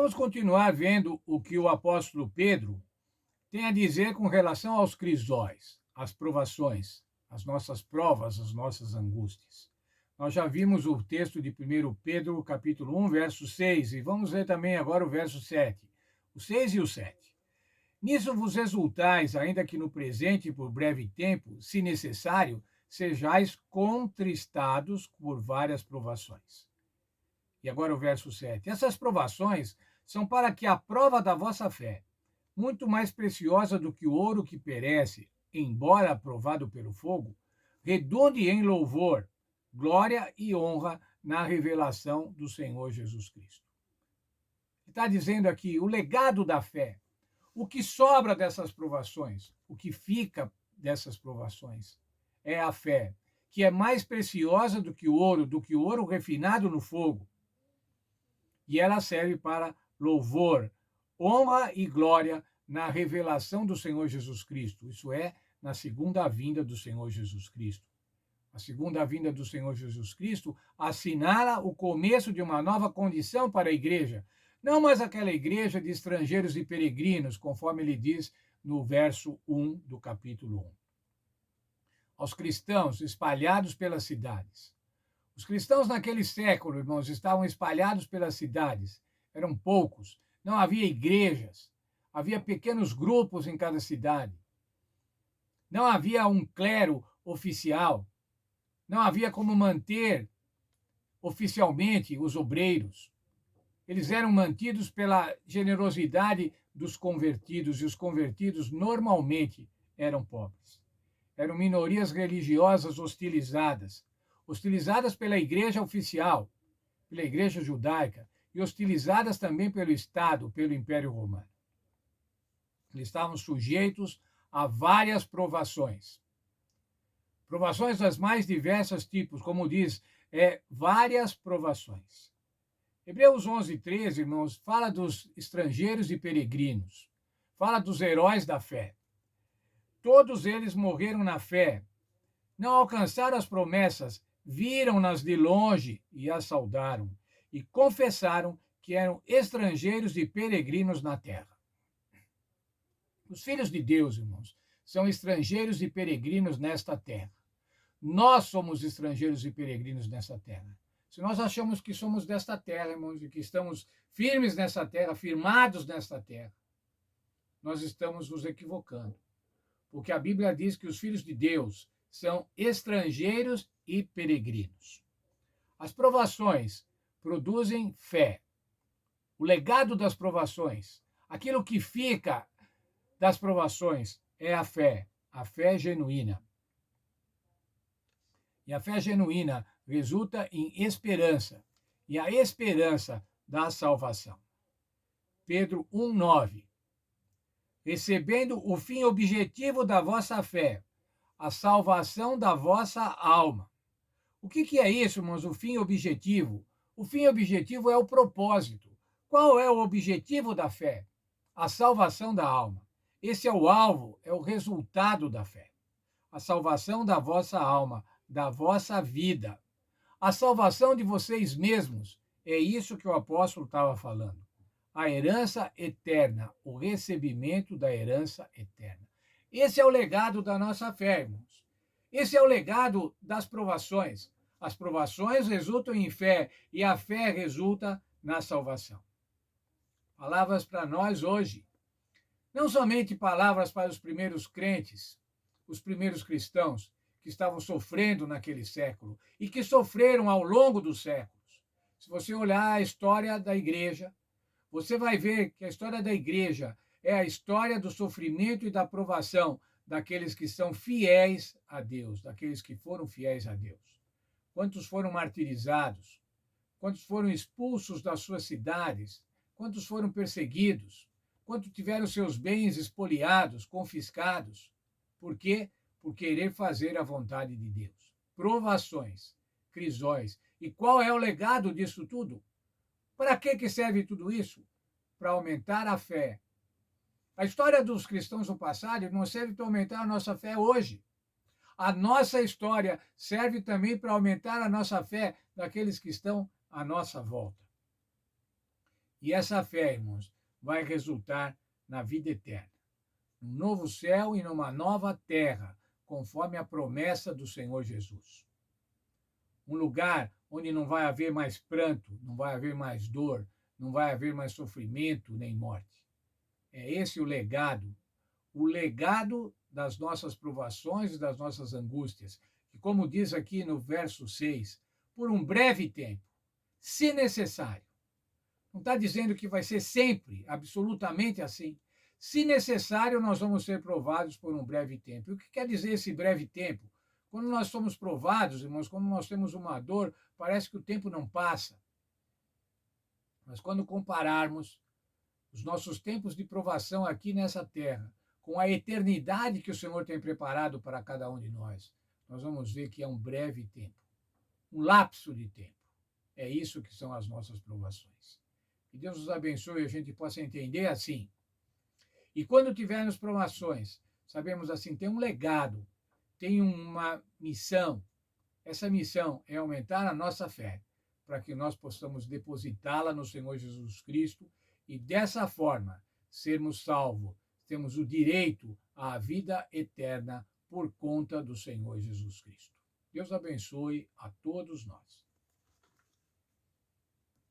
Vamos continuar vendo o que o apóstolo Pedro tem a dizer com relação aos crisóis, às provações, às nossas provas, às nossas angústias. Nós já vimos o texto de 1 Pedro, capítulo 1, verso 6, e vamos ver também agora o verso 7, o 6 e o 7. Nisso vos exultais, ainda que no presente, por breve tempo, se necessário, sejais contristados por várias provações. E agora o verso 7. Essas provações são para que a prova da vossa fé, muito mais preciosa do que o ouro que perece, embora provado pelo fogo, redunde em louvor, glória e honra na revelação do Senhor Jesus Cristo. Está dizendo aqui o legado da fé, o que sobra dessas provações, o que fica dessas provações, é a fé, que é mais preciosa do que o ouro refinado no fogo. E ela serve para louvor, honra e glória na revelação do Senhor Jesus Cristo, isso é, na segunda vinda do Senhor Jesus Cristo. A segunda vinda do Senhor Jesus Cristo assinala o começo de uma nova condição para a igreja, não mais aquela igreja de estrangeiros e peregrinos, conforme ele diz no verso 1 do capítulo 1. Aos cristãos espalhados pelas cidades. Os cristãos naquele século, irmãos, estavam espalhados pelas cidades. Eram poucos. Não havia igrejas. Havia pequenos grupos em cada cidade. Não havia um clero oficial. Não havia como manter oficialmente os obreiros. Eles eram mantidos pela generosidade dos convertidos, e os convertidos normalmente eram pobres. Eram minorias religiosas hostilizadas pela igreja oficial, pela igreja judaica, e hostilizadas também pelo Estado, pelo Império Romano. Eles estavam sujeitos a várias provações. Provações das mais diversas tipos, como diz, várias provações. Hebreus 11, 13, irmãos, fala dos estrangeiros e peregrinos, fala dos heróis da fé. Todos eles morreram na fé, não alcançaram as promessas, viram-nas de longe e as saudaram, e confessaram que eram estrangeiros e peregrinos na terra. Os filhos de Deus, irmãos, são estrangeiros e peregrinos nesta terra. Nós somos estrangeiros e peregrinos nessa terra. Se nós achamos que somos desta terra, irmãos, e que estamos firmes nessa terra, firmados nesta terra, nós estamos nos equivocando. Porque a Bíblia diz que os filhos de Deus são estrangeiros e peregrinos. As provações produzem fé. O legado das provações, aquilo que fica das provações é a fé genuína. E a fé genuína resulta em esperança, e a esperança dá salvação. Pedro 1,9. Recebendo o fim objetivo da vossa fé, a salvação da vossa alma. O que é isso, irmãos? O fim objetivo? O fim objetivo é o propósito. Qual é o objetivo da fé? A salvação da alma. Esse é o alvo, é o resultado da fé. A salvação da vossa alma, da vossa vida. A salvação de vocês mesmos. É isso que o apóstolo estava falando. A herança eterna, o recebimento da herança eterna. Esse é o legado da nossa fé, irmãos. Esse é o legado das provações. As provações resultam em fé e a fé resulta na salvação. Palavras para nós hoje. Não somente palavras para os primeiros crentes, os primeiros cristãos que estavam sofrendo naquele século e que sofreram ao longo dos séculos. Se você olhar a história da igreja, você vai ver que a história da igreja é a história do sofrimento e da provação daqueles que são fiéis a Deus, daqueles que foram fiéis a Deus. Quantos foram martirizados? Quantos foram expulsos das suas cidades? Quantos foram perseguidos? Quantos tiveram seus bens expoliados, confiscados? Por quê? Por querer fazer a vontade de Deus. Provações, crisóis. E qual é o legado disso tudo? Para que serve tudo isso? Para aumentar a fé. A história dos cristãos do passado não serve para aumentar a nossa fé hoje. A nossa história serve também para aumentar a nossa fé daqueles que estão à nossa volta. E essa fé, irmãos, vai resultar na vida eterna, num novo céu e numa nova terra, conforme a promessa do Senhor Jesus. Um lugar onde não vai haver mais pranto, não vai haver mais dor, não vai haver mais sofrimento nem morte. É esse o legado das nossas provações e das nossas angústias, que, como diz aqui no verso 6, por um breve tempo, se necessário. Não está dizendo que vai ser sempre, absolutamente assim. Se necessário, nós vamos ser provados por um breve tempo. E o que quer dizer esse breve tempo? Quando nós somos provados, irmãos, quando nós temos uma dor, parece que o tempo não passa. Mas quando compararmos os nossos tempos de provação aqui nessa terra com a eternidade que o Senhor tem preparado para cada um de nós vamos ver que é um breve tempo, um lapso de tempo. É isso que são as nossas provações. Que Deus nos abençoe e a gente possa entender assim. E quando tivermos provações, sabemos assim, tem um legado, tem uma missão. Essa missão é aumentar a nossa fé, para que nós possamos depositá-la no Senhor Jesus Cristo e dessa forma sermos salvos, temos o direito à vida eterna por conta do Senhor Jesus Cristo. Deus abençoe a todos nós.